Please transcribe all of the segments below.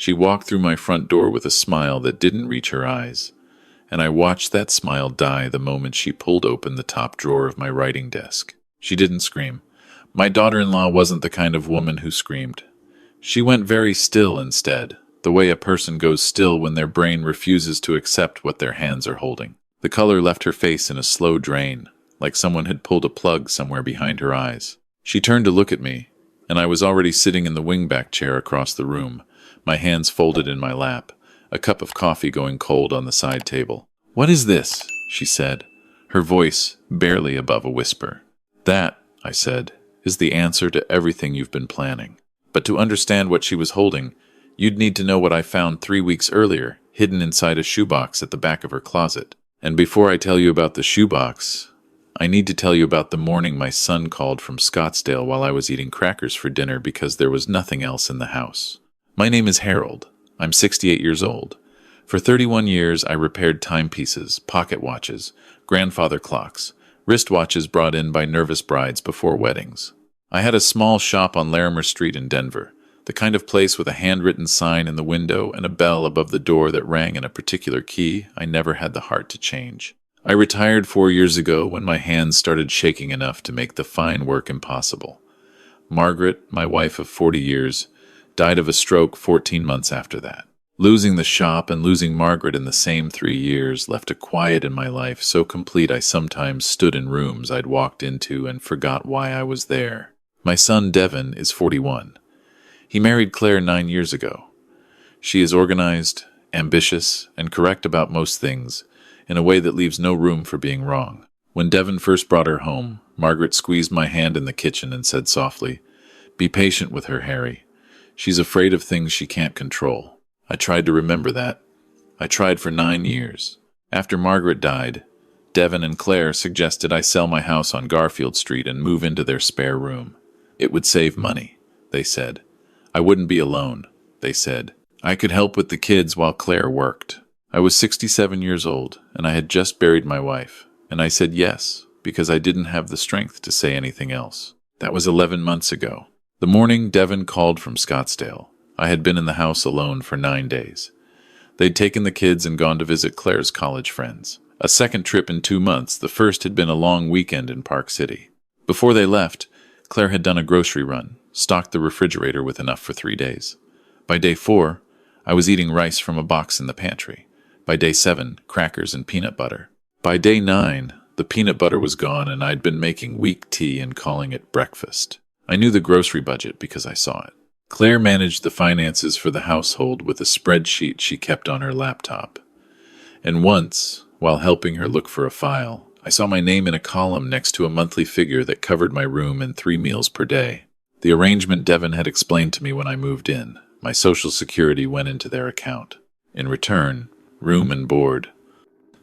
She walked through my front door with a smile that didn't reach her eyes, and I watched that smile die the moment she pulled open the top drawer of my writing desk. She didn't scream. My daughter-in-law wasn't the kind of woman who screamed. She went very still instead, the way a person goes still when their brain refuses to accept what their hands are holding. The color left her face in a slow drain, like someone had pulled a plug somewhere behind her eyes. She turned to look at me, and I was already sitting in the wingback chair across the room, my hands folded in my lap, a cup of coffee going cold on the side table. "What is this?" she said, her voice barely above a whisper. "That," I said, "is the answer to everything you've been planning." But to understand what she was holding, you'd need to know what I found 3 weeks earlier, hidden inside a shoebox at the back of her closet. And before I tell you about the shoebox, I need to tell you about the morning my son called from Scottsdale while I was eating crackers for dinner because there was nothing else in the house. My name is Harold. I'm 68 years old. For 31 years, I repaired timepieces, pocket watches, grandfather clocks, wristwatches brought in by nervous brides before weddings. I had a small shop on Larimer Street in Denver, the kind of place with a handwritten sign in the window and a bell above the door that rang in a particular key I never had the heart to change. I retired 4 years ago when my hands started shaking enough to make the fine work impossible. Margaret, my wife of 40 years, died of a stroke 14 months after that. Losing the shop and losing Margaret in the same 3 years left a quiet in my life so complete I sometimes stood in rooms I'd walked into and forgot why I was there. My son Devin is 41. He married Claire 9 years ago. She is organized, ambitious, and correct about most things, in a way that leaves no room for being wrong. When Devin first brought her home, Margaret squeezed my hand in the kitchen and said softly, "Be patient with her, Harry. She's afraid of things she can't control." I tried to remember that. I tried for 9 years. After Margaret died, Devin and Claire suggested I sell my house on Garfield Street and move into their spare room. It would save money, they said. I wouldn't be alone, they said. I could help with the kids while Claire worked. I was 67 years old, and I had just buried my wife, and I said yes, because I didn't have the strength to say anything else. That was 11 months ago. The morning Devin called from Scottsdale, I had been in the house alone for 9 days. They'd taken the kids and gone to visit Claire's college friends. A second trip in 2 months, the first had been a long weekend in Park City. Before they left, Claire had done a grocery run, stocked the refrigerator with enough for 3 days. By day 4, I was eating rice from a box in the pantry. By day 7, crackers and peanut butter. By day 9, the peanut butter was gone and I'd been making weak tea and calling it breakfast. I knew the grocery budget because I saw it. Claire managed the finances for the household with a spreadsheet she kept on her laptop. And once, while helping her look for a file, I saw my name in a column next to a monthly figure that covered my room and 3 meals per day. The arrangement Devin had explained to me when I moved in. My Social Security went into their account. In return, room and board.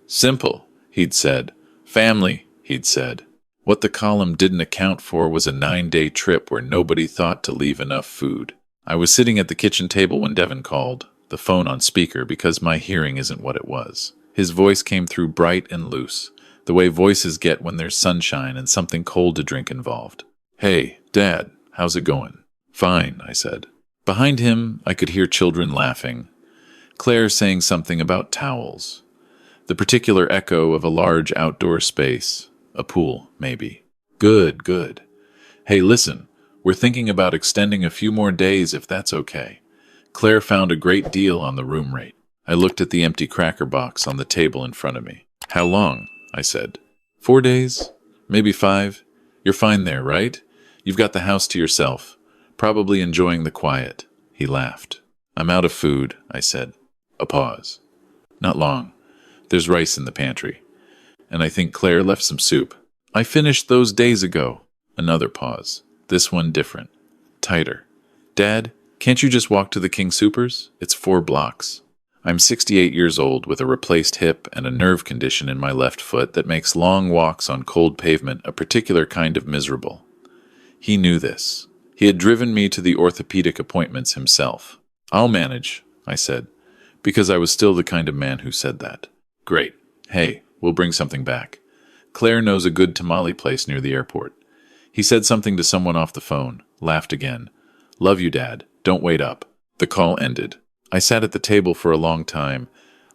Simple, he'd said. Family, he'd said. What the column didn't account for was a 9-day trip where nobody thought to leave enough food. I was sitting at the kitchen table when Devin called, the phone on speaker because my hearing isn't what it was. His voice came through bright and loose, the way voices get when there's sunshine and something cold to drink involved. "Hey, Dad, how's it going?" "Fine," I said. Behind him, I could hear children laughing. Claire saying something about towels. The particular echo of a large outdoor space. A pool, maybe. Good, good. "Hey, listen, we're thinking about extending a few more days if that's okay. Claire found a great deal on the room rate." I looked at the empty cracker box on the table in front of me. "How long?" I said. 4 days? Maybe 5? You're fine there, right? You've got the house to yourself. Probably enjoying the quiet." He laughed. "I'm out of food," I said. A pause. "Not long. There's rice in the pantry. And I think Claire left some soup. I finished those days ago." Another pause. This one different. Tighter. "Dad, can't you just walk to the King Soopers? It's 4 blocks. I'm 68 years old with a replaced hip and a nerve condition in my left foot that makes long walks on cold pavement a particular kind of miserable. He knew this. He had driven me to the orthopedic appointments himself. "I'll manage," I said, because I was still the kind of man who said that. "Great. Hey, we'll bring something back. Claire knows a good tamale place near the airport." He said something to someone off the phone, laughed again. "Love you, Dad. Don't wait up." The call ended. I sat at the table for a long time,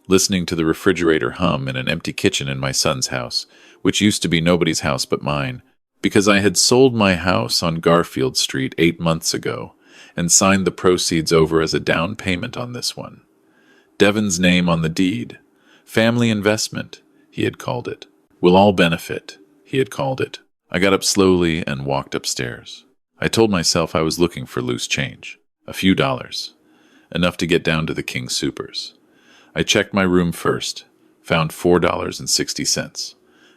listening to the refrigerator hum in an empty kitchen in my son's house, which used to be nobody's house but mine, because I had sold my house on Garfield Street 8 months ago and signed the proceeds over as a down payment on this one. Devon's name on the deed. Family investment, he had called it. We'll all benefit, he had called it. I got up slowly and walked upstairs. I told myself I was looking for loose change. A few dollars. Enough to get down to the King Soopers. I checked my room first. Found $4.60.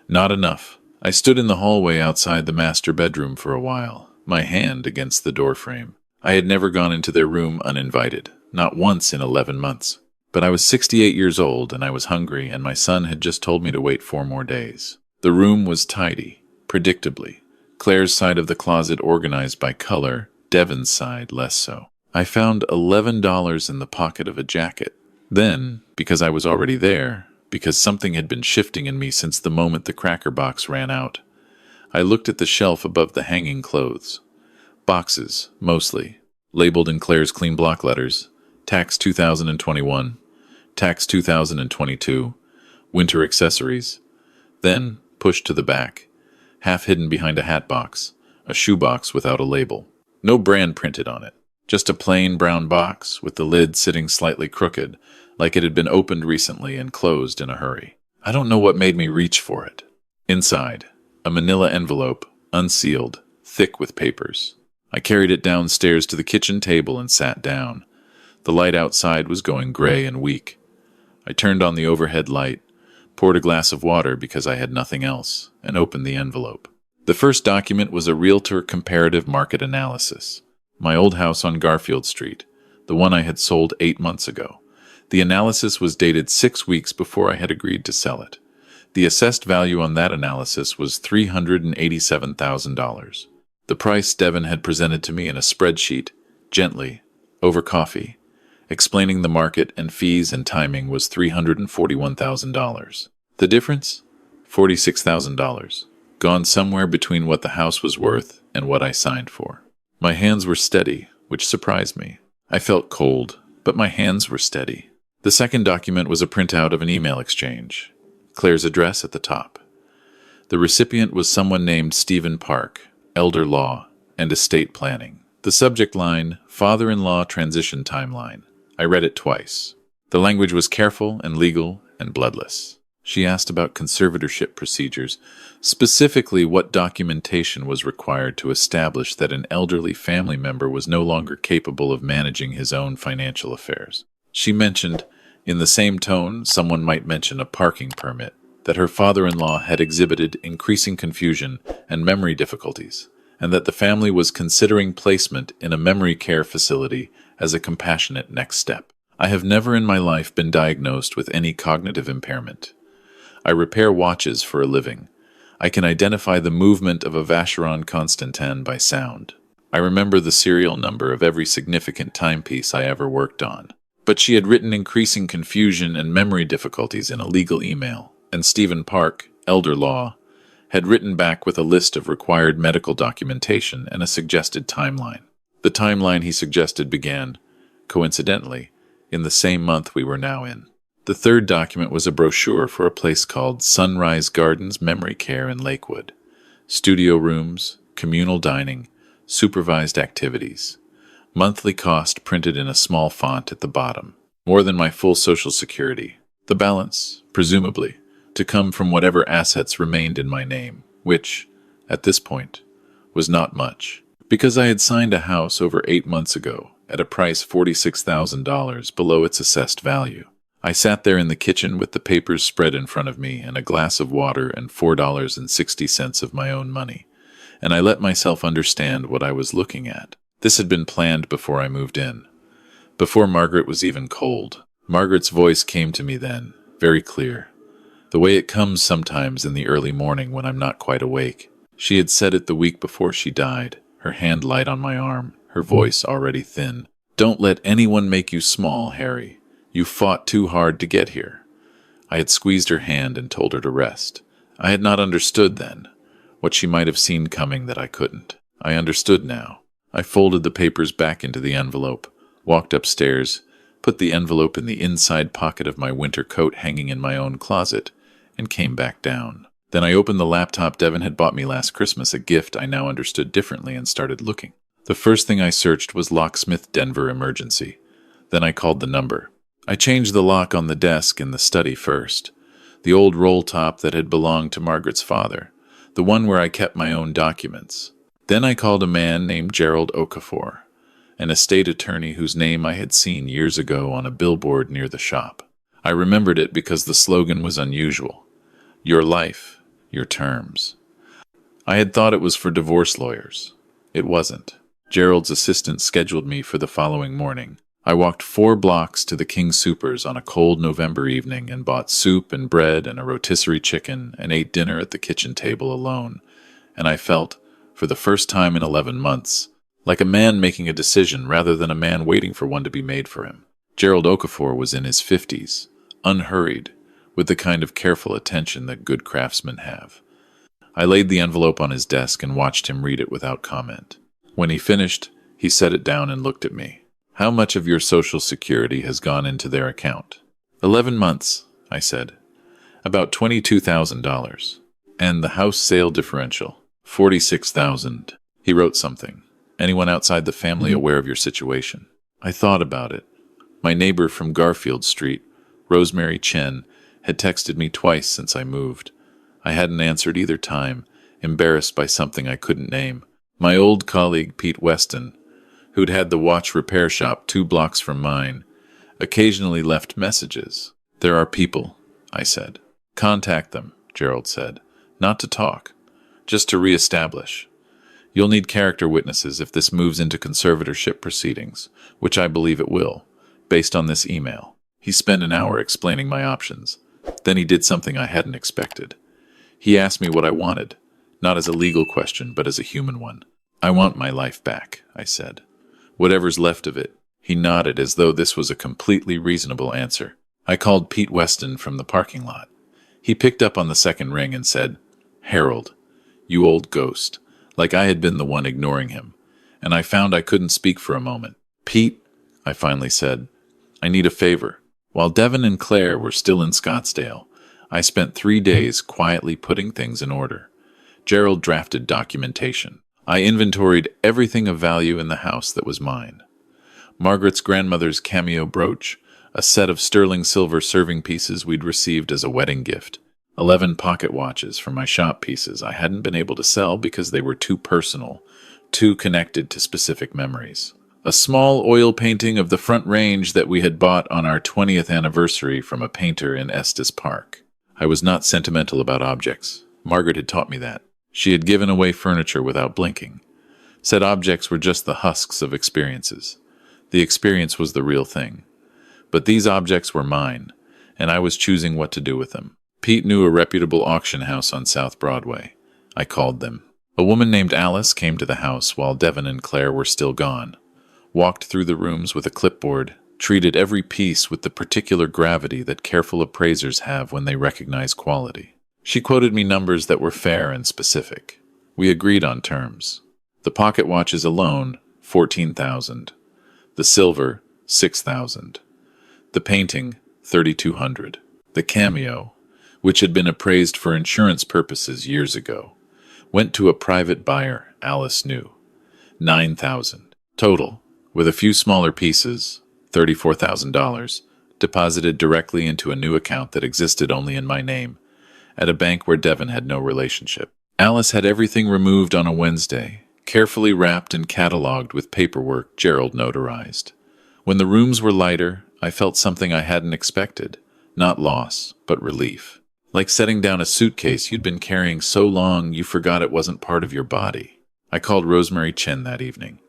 Not enough. I stood in the hallway outside the master bedroom for a while, my hand against the doorframe. I had never gone into their room uninvited, not once in 11 months. But I was 68 years old, and I was hungry, and my son had just told me to wait 4 more days. The room was tidy, predictably. Claire's side of the closet organized by color, Devon's side less so. I found $11 in the pocket of a jacket. Then, because I was already there, because something had been shifting in me since the moment the cracker box ran out, I looked at the shelf above the hanging clothes. Boxes, mostly, labeled in Claire's clean block letters, Tax 2021. Tax 2022, winter accessories, then pushed to the back, half hidden behind a hat box, a shoebox without a label. No brand printed on it, just a plain brown box with the lid sitting slightly crooked, like it had been opened recently and closed in a hurry. I don't know what made me reach for it. Inside, a manila envelope, unsealed, thick with papers. I carried it downstairs to the kitchen table and sat down. The light outside was going gray and weak. I turned on the overhead light, poured a glass of water because I had nothing else, and opened the envelope. The first document was a realtor comparative market analysis. My old house on Garfield Street, the one I had sold 8 months ago. The analysis was dated 6 weeks before I had agreed to sell it. The assessed value on that analysis was $387,000. The price Devon had presented to me in a spreadsheet, gently, over coffee, explaining the market and fees and timing, was $341,000. The difference? $46,000. Gone somewhere between what the house was worth and what I signed for. My hands were steady, which surprised me. I felt cold, but my hands were steady. The second document was a printout of an email exchange. Claire's address at the top. The recipient was someone named Stephen Park, elder law, and estate planning. The subject line, father-in-law transition timeline. I read it twice. The language was careful and legal and bloodless. She asked about conservatorship procedures, specifically what documentation was required to establish that an elderly family member was no longer capable of managing his own financial affairs. She mentioned, in the same tone someone might mention a parking permit, that her father-in-law had exhibited increasing confusion and memory difficulties, and that the family was considering placement in a memory care facility as a compassionate next step. I have never in my life been diagnosed with any cognitive impairment. I repair watches for a living. I can identify the movement of a Vacheron Constantin by sound. I remember the serial number of every significant timepiece I ever worked on. But she had written increasing confusion and memory difficulties in a legal email, and Stephen Park, elder law, had written back with a list of required medical documentation and a suggested timeline. The timeline he suggested began, coincidentally, in the same month we were now in. The third document was a brochure for a place called Sunrise Gardens Memory Care in Lakewood. Studio rooms, communal dining, supervised activities. Monthly cost printed in a small font at the bottom. More than my full Social Security. The balance, presumably, to come from whatever assets remained in my name, which, at this point, was not much. Because I had signed a house over 8 months ago at a price $46,000 below its assessed value. I sat there in the kitchen with the papers spread in front of me and a glass of water and $4.60 of my own money, and I let myself understand what I was looking at. This had been planned before I moved in, before Margaret was even cold. Margaret's voice came to me then, very clear, the way it comes sometimes in the early morning when I'm not quite awake. She had said it the week before she died, her hand light on my arm, her voice already thin. "Don't let anyone make you small, Harry. You fought too hard to get here." I had squeezed her hand and told her to rest. I had not understood then, what she might have seen coming that I couldn't. I understood now. I folded the papers back into the envelope, walked upstairs, put the envelope in the inside pocket of my winter coat hanging in my own closet, and came back down. Then I opened the laptop Devin had bought me last Christmas, a gift I now understood differently, and started looking. The first thing I searched was locksmith Denver emergency. Then I called the number. I changed the lock on the desk in the study first, the old roll top that had belonged to Margaret's father, the one where I kept my own documents. Then I called a man named Gerald Okafor, an estate attorney whose name I had seen years ago on a billboard near the shop. I remembered it because the slogan was unusual. Your life, your terms. I had thought it was for divorce lawyers. It wasn't. Gerald's assistant scheduled me for the following morning. I walked 4 blocks to the King Soopers on a cold November evening and bought soup and bread and a rotisserie chicken and ate dinner at the kitchen table alone. And I felt, for the first time in 11 months, like a man making a decision rather than a man waiting for one to be made for him. Gerald Okafor was in his 50s, unhurried, with the kind of careful attention that good craftsmen have. I laid the envelope on his desk and watched him read it without comment. When he finished, he set it down and looked at me. How much of your Social Security has gone into their account? 11 months, I said. About $22,000. And the house sale differential? $46,000. He wrote something. Anyone outside the family aware of your situation? I thought about it. My neighbor from Garfield Street, Rosemary Chen, had texted me twice since I moved. I hadn't answered either time, embarrassed by something I couldn't name. My old colleague Pete Weston, who'd had the watch repair shop 2 blocks from mine, occasionally left messages. There are people, I said. Contact them, Gerald said. Not to talk, just to reestablish. You'll need character witnesses if this moves into conservatorship proceedings, which I believe it will, based on this email. He spent an hour explaining my options. Then he did something I hadn't expected. He asked me what I wanted, not as a legal question, but as a human one. I want my life back, I said. Whatever's left of it. He nodded as though this was a completely reasonable answer. I called Pete Weston from the parking lot. He picked up on the second ring and said, Harold, you old ghost, like I had been the one ignoring him. And I found I couldn't speak for a moment. Pete, I finally said, I need a favor. While Devin and Claire were still in Scottsdale, I spent 3 days quietly putting things in order. Gerald drafted documentation. I inventoried everything of value in the house that was mine. Margaret's grandmother's cameo brooch, a set of sterling silver serving pieces we'd received as a wedding gift, 11 pocket watches for my shop pieces I hadn't been able to sell because they were too personal, too connected to specific memories. A small oil painting of the Front Range that we had bought on our 20th anniversary from a painter in Estes Park. I was not sentimental about objects. Margaret had taught me that. She had given away furniture without blinking. Said objects were just the husks of experiences. The experience was the real thing. But these objects were mine, and I was choosing what to do with them. Pete knew a reputable auction house on South Broadway. I called them. A woman named Alice came to the house while Devin and Claire were still gone. Walked through the rooms with a clipboard, treated every piece with the particular gravity that careful appraisers have when they recognize quality. She quoted me numbers that were fair and specific. We agreed on terms. The pocket watches alone, $14,000. The silver, $6,000. The painting, $3,200. The cameo, which had been appraised for insurance purposes years ago, went to a private buyer Alice knew. $9,000. Total, with a few smaller pieces, $34,000, deposited directly into a new account that existed only in my name, at a bank where Devin had no relationship. Alice had everything removed on a Wednesday, carefully wrapped and cataloged with paperwork Gerald notarized. When the rooms were lighter, I felt something I hadn't expected. Not loss, but relief. Like setting down a suitcase you'd been carrying so long you forgot it wasn't part of your body. I called Rosemary Chen that evening.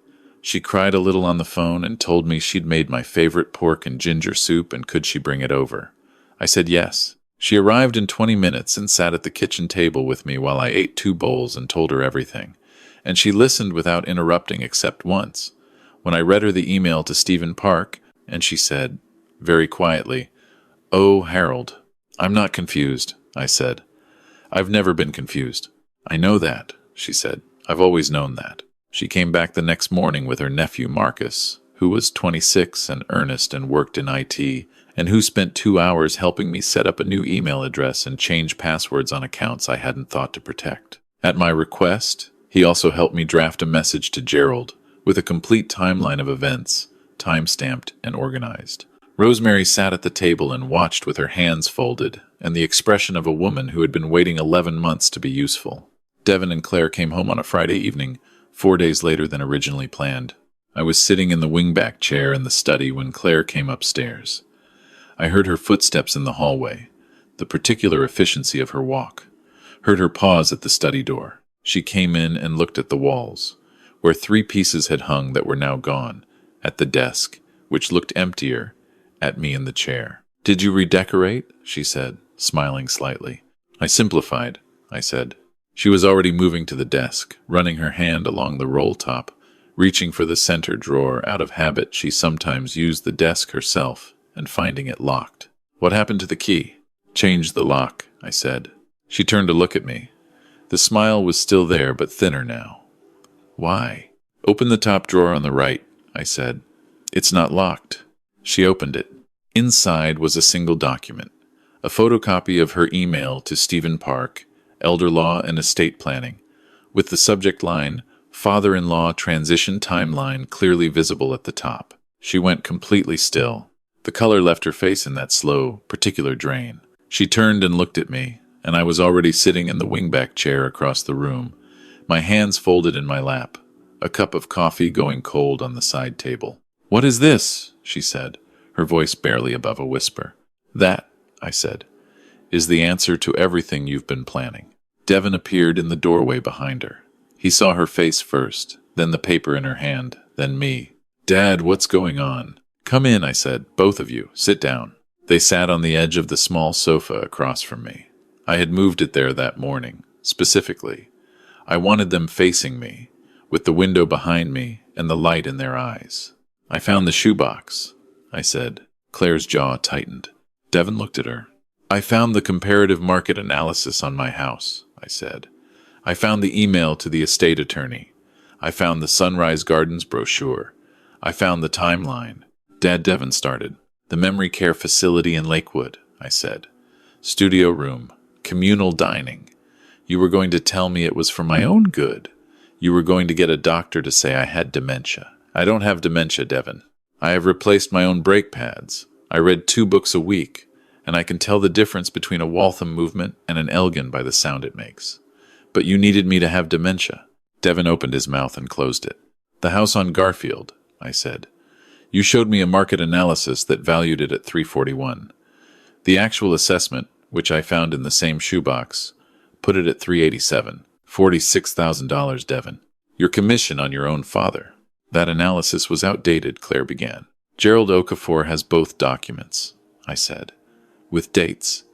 She cried a little on the phone and told me she'd made my favorite pork and ginger soup and could she bring it over. I said yes. She arrived in 20 minutes and sat at the kitchen table with me while I ate 2 bowls and told her everything. And she listened without interrupting except once, when I read her the email to Stephen Park, and she said, very quietly, "Oh, Harold, I'm not confused," I said. "I've never been confused." "I know that," she said. "I've always known that." She came back the next morning with her nephew Marcus, who was 26 and earnest and worked in IT, and who spent 2 hours helping me set up a new email address and change passwords on accounts I hadn't thought to protect. At my request, he also helped me draft a message to Gerald with a complete timeline of events, time-stamped and organized. Rosemary sat at the table and watched with her hands folded and the expression of a woman who had been waiting 11 months to be useful. Devin and Claire came home on a Friday evening, 4 days later than originally planned. I was sitting in the wingback chair in the study when Claire came upstairs. I heard her footsteps in the hallway, the particular efficiency of her walk. Heard her pause at the study door. She came in and looked at the walls, where 3 pieces had hung that were now gone, at the desk, which looked emptier, at me in the chair. "Did you redecorate?" she said, smiling slightly. "I simplified," I said. She was already moving to the desk, running her hand along the roll top, reaching for the center drawer. Out of habit, she sometimes used the desk herself, and finding it locked. "What happened to the key?" "Changed the lock," I said. She turned to look at me. The smile was still there, but thinner now. "Why?" "Open the top drawer on the right," I said. "It's not locked." She opened it. Inside was a single document, a photocopy of her email to Stephen Park, Elder Law and Estate Planning, with the subject line, "Father-in-law Transition Timeline," clearly visible at the top. She went completely still. The color left her face in that slow, particular drain. She turned and looked at me, and I was already sitting in the wingback chair across the room, my hands folded in my lap, a cup of coffee going cold on the side table. "What is this?" she said, her voice barely above a whisper. "That," I said, "is the answer to everything you've been planning." Devin appeared in the doorway behind her. He saw her face first, then the paper in her hand, then me. "Dad, what's going on?" "Come in," I said. "Both of you. Sit down." They sat on the edge of the small sofa across from me. I had moved it there that morning, specifically. I wanted them facing me, with the window behind me and the light in their eyes. "I found the shoebox," I said. Claire's jaw tightened. Devin looked at her. "I found the comparative market analysis on my house," I said. "I found the email to the estate attorney. I found the Sunrise Gardens brochure. I found the timeline." "Dad," Devin started. "The memory care facility in Lakewood," I said. "Studio room, communal dining. You were going to tell me it was for my own good. You were going to get a doctor to say I had dementia. I don't have dementia, Devin. I have replaced my own brake pads. I read 2 books a week, and I can tell the difference between a Waltham movement and an Elgin by the sound it makes. But you needed me to have dementia." Devin opened his mouth and closed it. "The house on Garfield," I said. "You showed me a market analysis that valued it at $341. The actual assessment, which I found in the same shoebox, put it at $387. $46,000, Devin. Your commission on your own father." "That analysis was outdated," Claire began. "Gerald Okafor has both documents," I said, "with dates.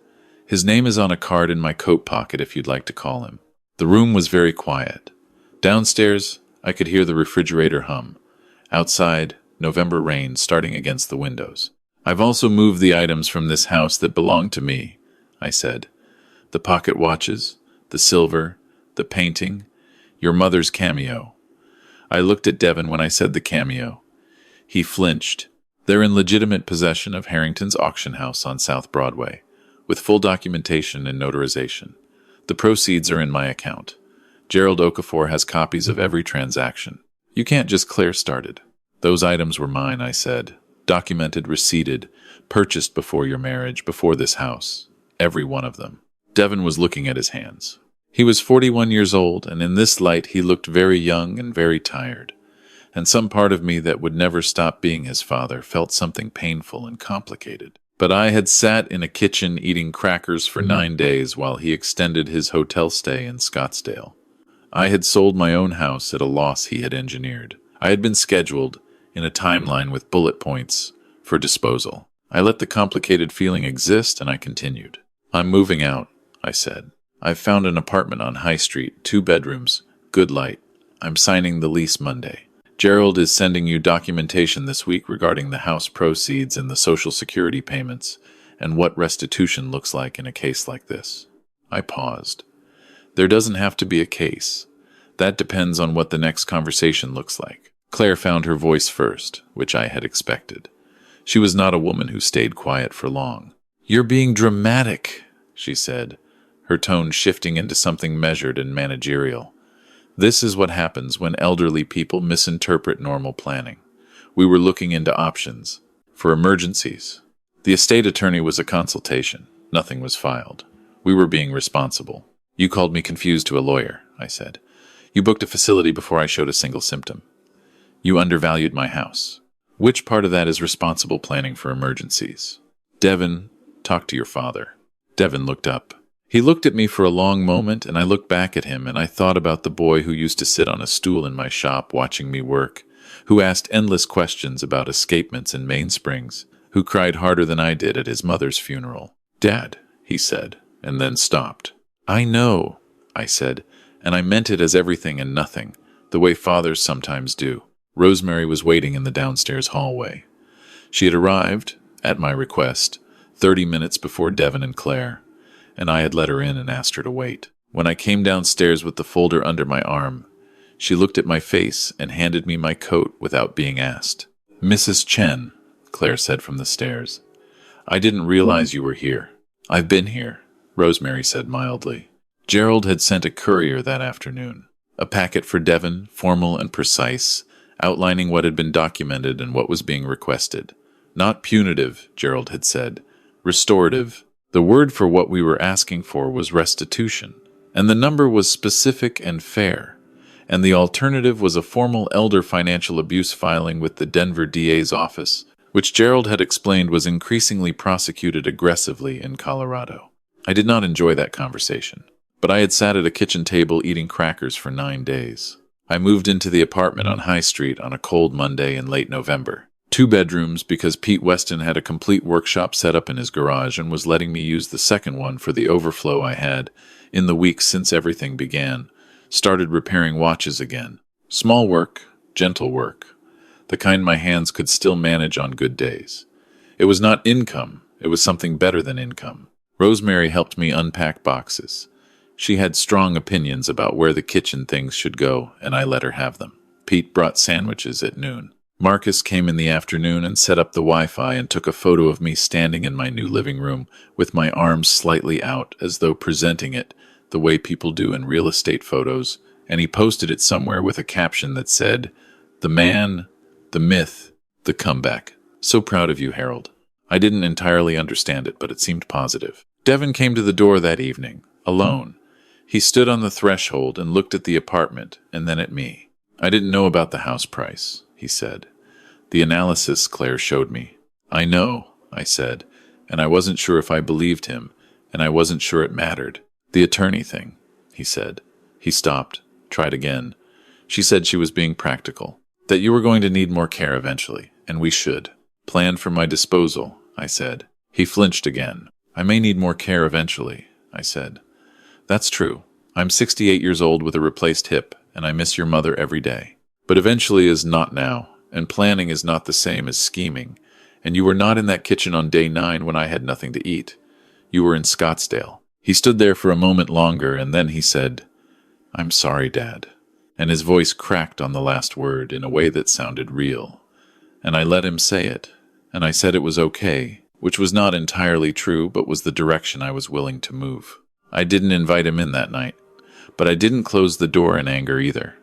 His name is on a card in my coat pocket if you'd like to call him." The room was very quiet. Downstairs, I could hear the refrigerator hum. Outside, November rain starting against the windows. "I've also moved the items from this house that belong to me," I said. "The pocket watches, the silver, the painting, your mother's cameo." I looked at Devin when I said the cameo. He flinched. "They're in legitimate possession of Harrington's auction house on South Broadway, with full documentation and notarization. The proceeds are in my account. Gerald Okafor has copies of every transaction. You can't just." Claire started. "Those items were mine," I said. "Documented, receipted, purchased before your marriage, before this house. Every one of them." Devin was looking at his hands. He was 41 years old, and in this light he looked very young and very tired. And some part of me that would never stop being his father felt something painful and complicated. But I had sat in a kitchen eating crackers for 9 days while he extended his hotel stay in Scottsdale. I had sold my own house at a loss he had engineered. I had been scheduled, in a timeline with bullet points, for disposal. I let the complicated feeling exist, and I continued. "I'm moving out," I said. "I've found an apartment on High Street, 2 bedrooms, good light. I'm signing the lease Monday. Gerald is sending you documentation this week regarding the house proceeds and the Social Security payments, and what restitution looks like in a case like this." I paused. "There doesn't have to be a case. That depends on what the next conversation looks like." Claire found her voice first, which I had expected. She was not a woman who stayed quiet for long. "You're being dramatic," she said, her tone shifting into something measured and managerial. "This is what happens when elderly people misinterpret normal planning. We were looking into options for emergencies. The estate attorney was a consultation. Nothing was filed. We were being responsible. You called me confused to a lawyer," I said. "You booked a facility before I showed a single symptom. You undervalued my house. Which part of that is responsible planning for emergencies?" "Devin, talk to your father." Devin looked up. He looked at me for a long moment, and I looked back at him, and I thought about the boy who used to sit on a stool in my shop watching me work, who asked endless questions about escapements and mainsprings, who cried harder than I did at his mother's funeral. "Dad," he said, and then stopped. "I know," I said, and I meant it as everything and nothing, the way fathers sometimes do. Rosemary was waiting in the downstairs hallway. She had arrived, at my request, 30 minutes before Devin and Claire, and I had let her in and asked her to wait. When I came downstairs with the folder under my arm, she looked at my face and handed me my coat without being asked. "Mrs. Chen," Claire said from the stairs, "I didn't realize you were here." "I've been here," Rosemary said mildly. Gerald had sent a courier that afternoon. A packet for Devin, formal and precise, outlining what had been documented and what was being requested. Not punitive, Gerald had said. Restorative. The word for what we were asking for was restitution. And the number was specific and fair. And the alternative was a formal elder financial abuse filing with the Denver DA's office, which Gerald had explained was increasingly prosecuted aggressively in Colorado. I did not enjoy that conversation, but I had sat at a kitchen table eating crackers for 9 days. I moved into the apartment on High Street on a cold Monday in late November. 2 bedrooms because Pete Weston had a complete workshop set up in his garage and was letting me use the second one for the overflow I had, in the weeks since everything began, started repairing watches again. Small work, gentle work, the kind my hands could still manage on good days. It was not income, it was something better than income. Rosemary helped me unpack boxes. She had strong opinions about where the kitchen things should go, and I let her have them. Pete brought sandwiches at noon. Marcus came in the afternoon and set up the Wi-Fi and took a photo of me standing in my new living room with my arms slightly out as though presenting it the way people do in real estate photos, and he posted it somewhere with a caption that said, "The man, the myth, the comeback. So proud of you, Harold." I didn't entirely understand it, but it seemed positive. Devin came to the door that evening, alone. He stood on the threshold and looked at the apartment and then at me. "I didn't know about the house price," he said. "The analysis Claire showed me." "I know," I said, and I wasn't sure if I believed him, and I wasn't sure it mattered. "The attorney thing," he said. He stopped, tried again. "She said she was being practical, that you were going to need more care eventually, and we should. Plan for my disposal," I said. He flinched again. "I may need more care eventually," I said. "That's true. I'm 68 years old with a replaced hip, and I miss your mother every day. But eventually is not now, and planning is not the same as scheming. And you were not in that kitchen on day 9 when I had nothing to eat. You were in Scottsdale." He stood there for a moment longer, and then he said, "I'm sorry, Dad." And his voice cracked on the last word in a way that sounded real. And I let him say it, and I said it was okay, which was not entirely true, but was the direction I was willing to move. I didn't invite him in that night, but I didn't close the door in anger either.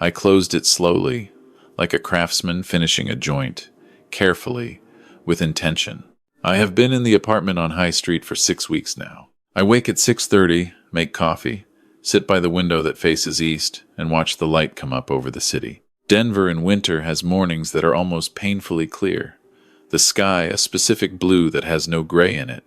I closed it slowly, like a craftsman finishing a joint, carefully, with intention. I have been in the apartment on High Street for 6 weeks now. I wake at 6:30, make coffee, sit by the window that faces east, and watch the light come up over the city. Denver in winter has mornings that are almost painfully clear. The sky a specific blue that has no gray in it.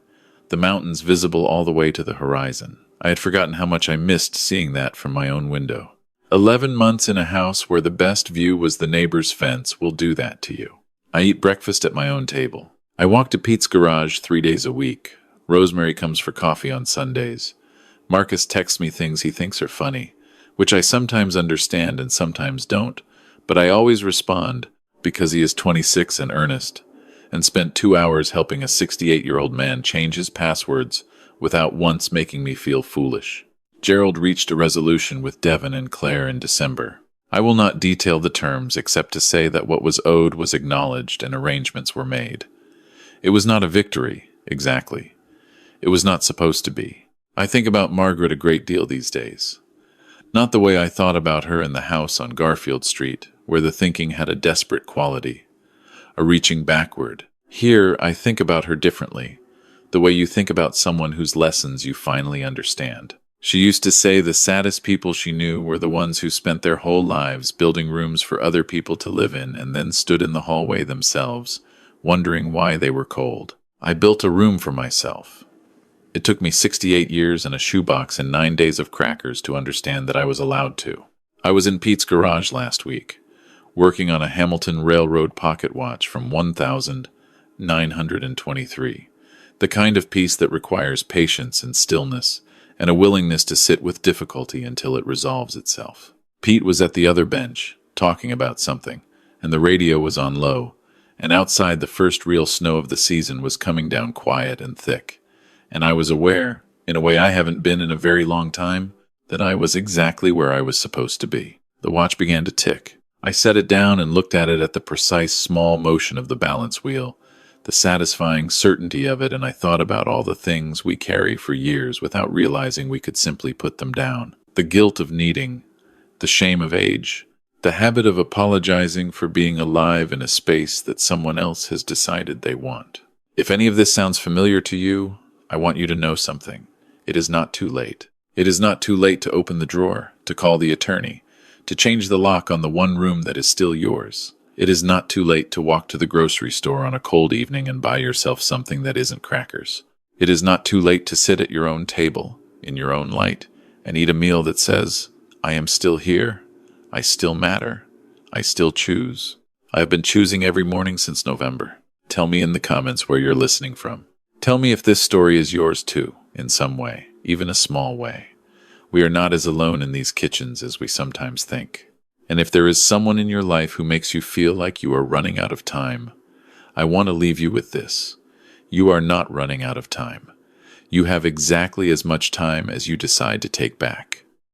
The mountains visible all the way to the horizon. I had forgotten how much I missed seeing that from my own window. 11 months in a house where the best view was the neighbor's fence will do that to you. I eat breakfast at my own table. I walk to Pete's garage 3 days a week. Rosemary comes for coffee on Sundays. Marcus texts me things he thinks are funny, which I sometimes understand and sometimes don't, but I always respond because he is 26 and earnest, and spent 2 hours helping a 68-year-old man change his passwords without once making me feel foolish. Gerald reached a resolution with Devin and Claire in December. I will not detail the terms except to say that what was owed was acknowledged and arrangements were made. It was not a victory, exactly. It was not supposed to be. I think about Margaret a great deal these days. Not the way I thought about her in the house on Garfield Street, where the thinking had a desperate quality, a reaching backward. Here, I think about her differently, the way you think about someone whose lessons you finally understand. She used to say the saddest people she knew were the ones who spent their whole lives building rooms for other people to live in and then stood in the hallway themselves, wondering why they were cold. I built a room for myself. It took me 68 years and a shoebox and 9 days of crackers to understand that I was allowed to. I was in Pete's garage last week, working on a Hamilton Railroad pocket watch from 1923, the kind of piece that requires patience and stillness, and a willingness to sit with difficulty until it resolves itself. Pete was at the other bench, talking about something, and the radio was on low, and outside the first real snow of the season was coming down quiet and thick, and I was aware, in a way I haven't been in a very long time, that I was exactly where I was supposed to be. The watch began to tick. I set it down and looked at it at the precise small motion of the balance wheel, the satisfying certainty of it, and I thought about all the things we carry for years without realizing we could simply put them down. The guilt of needing, the shame of age, the habit of apologizing for being alive in a space that someone else has decided they want. If any of this sounds familiar to you, I want you to know something. It is not too late. It is not too late to open the drawer, to call the attorney, to change the lock on the one room that is still yours. It is not too late to walk to the grocery store on a cold evening and buy yourself something that isn't crackers. It is not too late to sit at your own table, in your own light, and eat a meal that says, I am still here, I still matter, I still choose. I have been choosing every morning since November. Tell me in the comments where you're listening from. Tell me if this story is yours too, in some way, even a small way. We are not as alone in these kitchens as we sometimes think. And if there is someone in your life who makes you feel like you are running out of time, I want to leave you with this. You are not running out of time. You have exactly as much time as you decide to take back.